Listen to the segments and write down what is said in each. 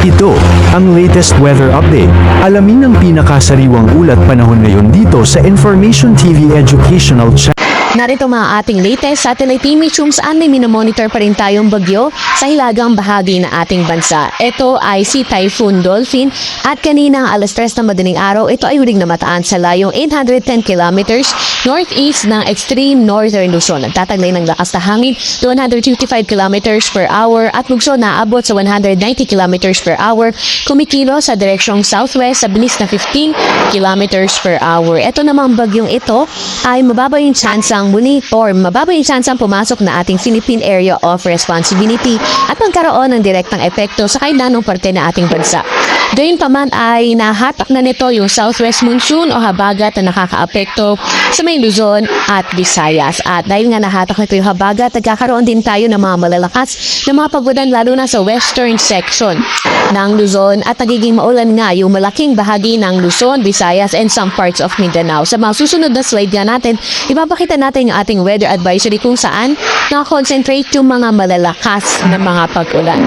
Ito, ang latest weather update. Alamin ang pinakasariwang ulat panahon ngayon dito sa Information TV Educational Channel. Narito mga ating latest satellite image kung saan may minomonitor pa rin tayong bagyo sa hilagang bahagi ng ating bansa. Ito ay si Typhoon Dolphin at kaninang alas 3 ng madaling araw, ito ay huling namataan sa layong 810 kilometers northeast ng extreme northern Luzon. Nagtataglay ng lakas na hangin to 155 kilometers per hour at bugso na abot sa 190 kilometers per hour, kumikilo sa direksyong southwest sa bilis na 15 kilometers per hour. Ito namang bagyong ito ay mababa yung tsansang mababa yung tsansang pumasok na ating Philippine Area of Responsibility at magkaroon ng direktang epekto sa kailanong parte na ating bansa. Gayunpaman ay nahatak na nito yung southwest monsoon o habagat na nakakaapekto sa may Luzon at Visayas. At dahil nga nahatak na ito yung habagat, nagkakaroon din tayo ng mga malalakas na mga pagudan lalo na sa western section ng Luzon at nagiging maulan nga yung malaking bahagi ng Luzon, Visayas and some parts of Mindanao. Sa mga susunod na slide nga natin, ipapakita natin yung ating weather advisory kung saan nakakonsentrate yung mga malalakas na mga pag-ulan.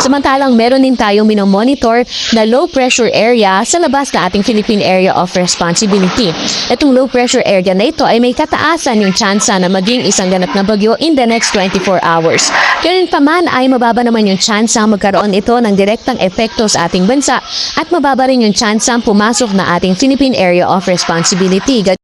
Samantalang meron din tayong minomonitor na low pressure area sa labas na ating Philippine Area of Responsibility. Itong low pressure area na ito ay may kataasan yung tsansa na maging isang ganap na bagyo in the next 24 hours. Ganun pa man ay mababa naman yung tsansa magkaroon ito ng direktang epekto sa ating bansa at mababa rin yung tsansa pumasok na ating Philippine Area of Responsibility.